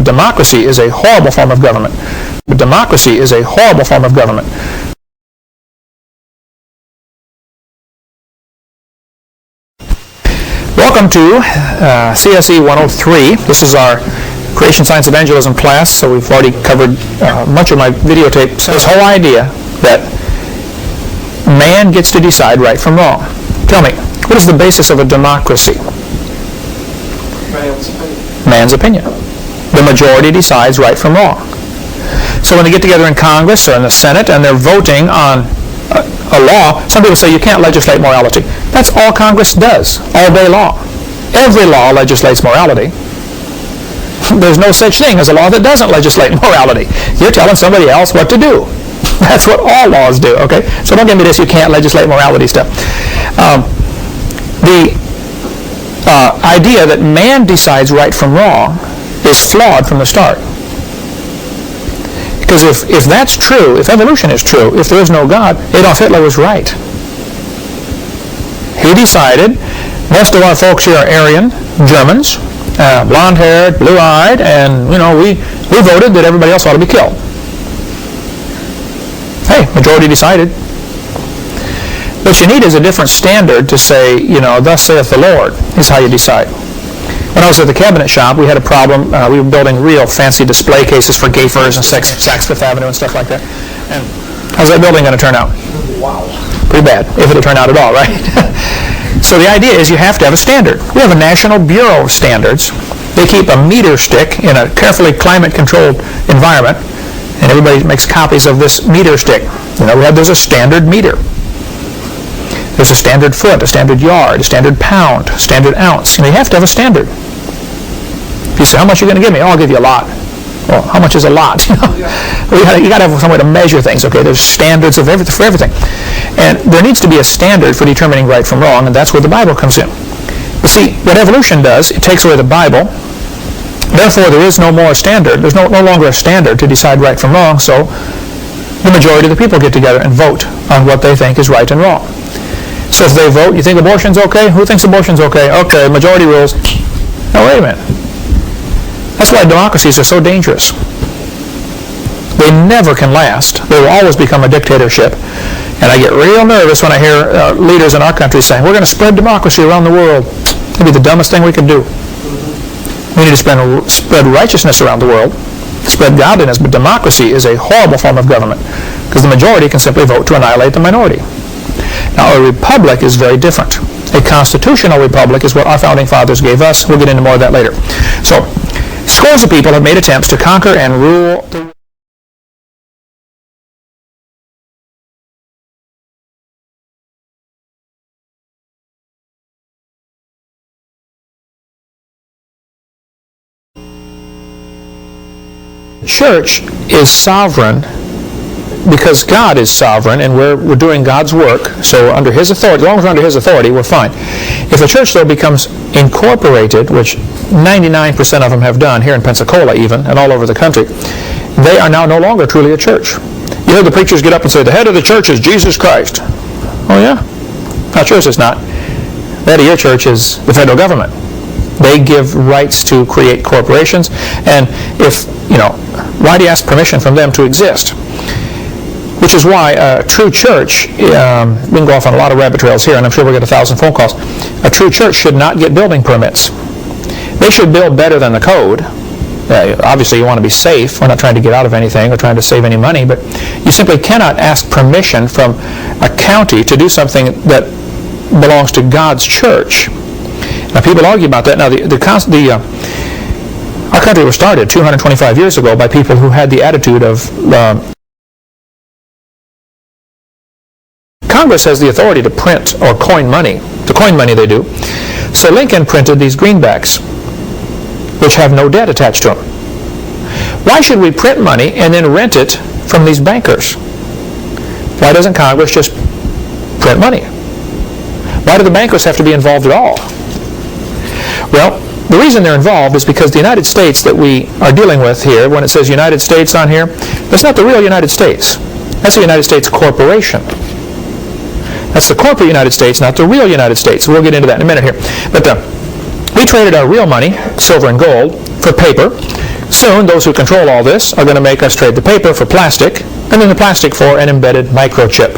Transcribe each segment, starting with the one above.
But democracy is a horrible form of government. But democracy is a horrible form of government. Welcome to CSE 103. This is our Creation Science Evangelism class, so we've already covered much of my videotape. So this whole idea that man gets to decide right from wrong. Tell me, what is the basis of a democracy? Man's opinion. The majority decides right from wrong. So when they get together in Congress or in the Senate and they're voting on a law, some people say you can't legislate morality. That's all Congress does, all day long. Every law legislates morality. There's no such thing as a law that doesn't legislate morality. You're telling somebody else what to do. That's what all laws do, okay? So don't give me this, you can't legislate morality stuff. The idea that man decides right from wrong is flawed from the start. Because if that's true, if evolution is true, if there is no God, Adolf Hitler was right. He decided, most of our folks here are Aryan, Germans, blonde-haired, blue-eyed, and, we voted that everybody else ought to be killed. Hey, majority decided. What you need is a different standard to say, thus saith the Lord, is how you decide. When I was at the cabinet shop, we had a problem. We were building real fancy display cases for gay furs and Saks Fifth Avenue and stuff like that. And how's that building going to turn out? Wow. Pretty bad, if it'll turn out at all, right? So the idea is you have to have a standard. We have a National Bureau of Standards. They keep a meter stick in a carefully climate-controlled environment, and everybody makes copies of this meter stick. There's a standard meter. There's a standard foot, a standard yard, a standard pound, a standard ounce. You have to have a standard. If you say, how much are you going to give me? Oh, I'll give you a lot. Well, how much is a lot? You got to have some way to measure things. Okay, there's standards for everything. And there needs to be a standard for determining right from wrong, and that's where the Bible comes in. You see, what evolution does, it takes away the Bible. Therefore, there is no more standard. There's no longer a standard to decide right from wrong, so the majority of the people get together and vote on what they think is right and wrong. So if they vote, you think abortion's okay? Who thinks abortion's okay? Okay, majority rules. Now wait a minute. That's why democracies are so dangerous. They never can last. They will always become a dictatorship. And I get real nervous when I hear leaders in our country saying, we're going to spread democracy around the world. It'd be the dumbest thing we could do. We need to spread righteousness around the world, spread godliness, but democracy is a horrible form of government because the majority can simply vote to annihilate the minority. Now, a republic is very different. A constitutional republic is what our founding fathers gave us. We'll get into more of that later. So, scores of people have made attempts to conquer and rule the church is sovereign because God is sovereign and we're doing God's work. So under His authority, as long as we're under His authority, we're fine. If the church, though, becomes incorporated, which 99% of them have done here in Pensacola even, and all over the country, they are now no longer truly a church. You hear the preachers get up and say, the head of the church is Jesus Christ. Oh yeah? Not yours, it's not. The head of your church is the federal government. They give rights to create corporations, and why do you ask permission from them to exist? Which is why a true church, we can go off on a lot of rabbit trails here, and I'm sure we'll get 1,000 phone calls. A true church should not get building permits. They should build better than the code. Obviously, you want to be safe. We're not trying to get out of anything or trying to save any money, but you simply cannot ask permission from a county to do something that belongs to God's church. Now, people argue about that. Now, our country was started 225 years ago by people who had the attitude of Congress has the authority to print or coin money. To coin money they do. So Lincoln printed these greenbacks, which have no debt attached to them. Why should we print money and then rent it from these bankers? Why doesn't Congress just print money? Why do the bankers have to be involved at all? Well, the reason they're involved is because the United States that we are dealing with here, when it says United States on here, that's not the real United States. That's the United States Corporation. That's the corporate United States, not the real United States. We'll get into that in a minute here. But we traded our real money, silver and gold, for paper. Soon, those who control all this are going to make us trade the paper for plastic, and then the plastic for an embedded microchip.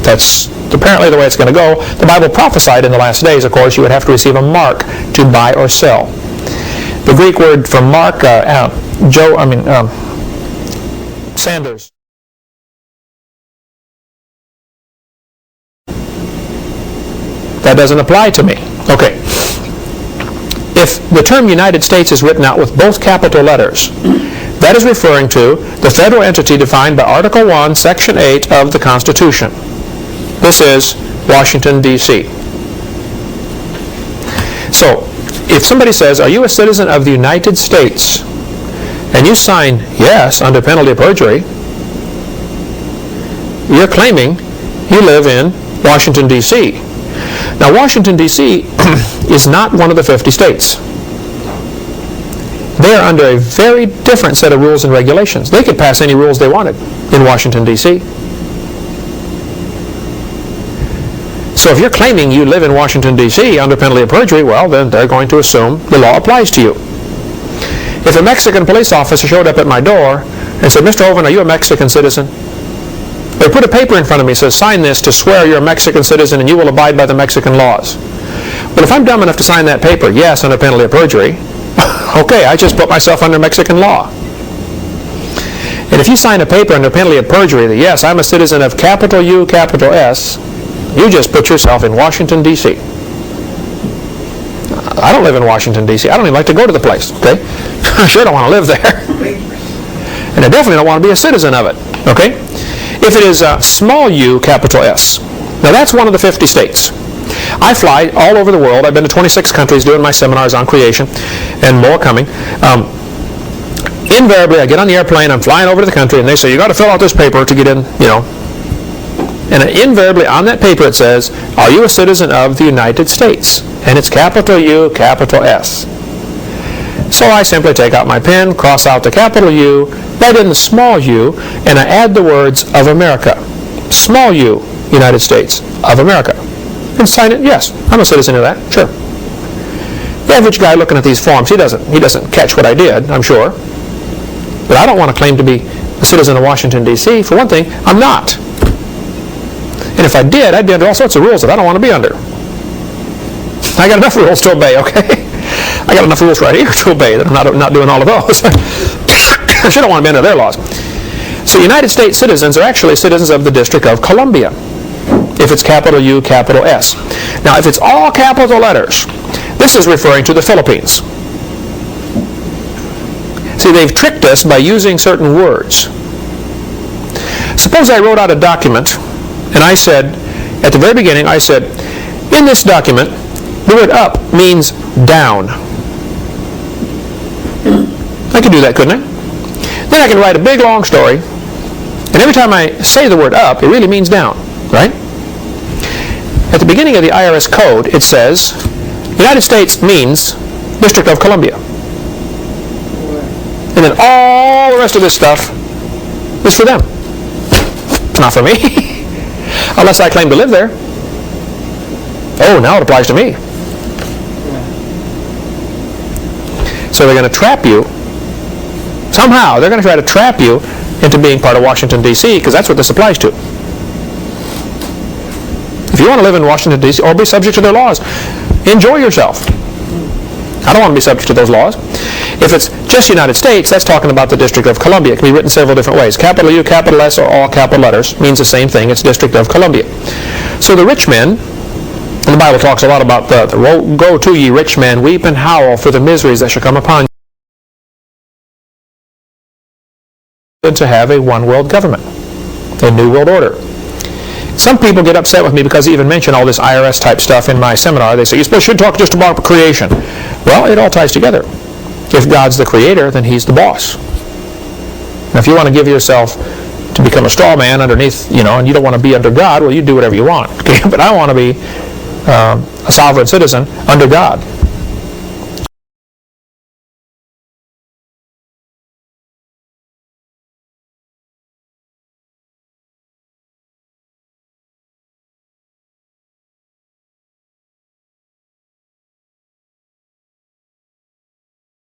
That's apparently the way it's going to go. The Bible prophesied in the last days, of course, you would have to receive a mark to buy or sell. The Greek word for mark, Sanders. That doesn't apply to me. Okay. If the term United States is written out with both capital letters, that is referring to the federal entity defined by Article 1, Section 8 of the Constitution. This is Washington, D.C. So, if somebody says, are you a citizen of the United States? And you sign yes under penalty of perjury, you're claiming you live in Washington, D.C. Now, Washington, D.C. is not one of the 50 states. They are under a very different set of rules and regulations. They could pass any rules they wanted in Washington, D.C. So if you're claiming you live in Washington, D.C. under penalty of perjury, well, then they're going to assume the law applies to you. If a Mexican police officer showed up at my door and said, Mr. Hovind, are you a Mexican citizen? They put a paper in front of me that says, sign this to swear you're a Mexican citizen and you will abide by the Mexican laws. Well, if I'm dumb enough to sign that paper, yes, under penalty of perjury, okay, I just put myself under Mexican law. And if you sign a paper under penalty of perjury that, yes, I'm a citizen of capital U, capital S, you just put yourself in Washington, D.C. I don't live in Washington, D.C. I don't even like to go to the place, okay? I sure don't want to live there. And I definitely don't want to be a citizen of it, okay? If it is small u, capital S, now that's one of the 50 states. I fly all over the world. I've been to 26 countries doing my seminars on creation, and more coming. Invariably, I get on the airplane, I'm flying over to the country, and they say, you got to fill out this paper to get in, you know. And invariably on that paper it says, are you a citizen of the United States? And it's capital U, capital S. So I simply take out my pen, cross out the capital U, write in the small u, and I add the words of America. Small u, United States of America. And sign it, yes, I'm a citizen of that, sure. The average guy looking at these forms, he doesn't catch what I did, I'm sure. But I don't want to claim to be a citizen of Washington, D.C. For one thing, I'm not. And if I did, I'd be under all sorts of rules that I don't want to be under. I got enough rules to obey, okay? I got enough rules right here to obey that I'm not doing all of those. I sure don't want to be under their laws. So United States citizens are actually citizens of the District of Columbia, if it's capital U, capital S. Now, if it's all capital letters, this is referring to the Philippines. See, they've tricked us by using certain words. Suppose I wrote out a document, and I said, at the very beginning, I said, in this document, the word up means down. I could do that, couldn't I? Then I can write a big, long story, and every time I say the word up, it really means down, right? At the beginning of the IRS code, it says, United States means District of Columbia. And then all the rest of this stuff is for them. It's not for me, unless I claim to live there. Oh, now it applies to me. So they're going to trap you. Somehow, they're going to try to trap you into being part of Washington, D.C., because that's what this applies to. If you want to live in Washington, D.C., or be subject to their laws, enjoy yourself. I don't want to be subject to those laws. If it's just United States, that's talking about the District of Columbia. It can be written several different ways. Capital U, capital S, or all capital letters means the same thing. It's District of Columbia. So the rich men, and the Bible talks a lot about the go to ye rich men, weep and howl for the miseries that shall come upon you. To have a one world government, a new world order. Some people get upset with me because I even mention all this IRS type stuff in my seminar. They say, you should talk just about creation. Well, it all ties together. If God's the creator, then he's the boss. Now, if you want to give yourself to become a straw man underneath, and you don't want to be under God, well, you do whatever you want. Okay? But I want to be a sovereign citizen under God.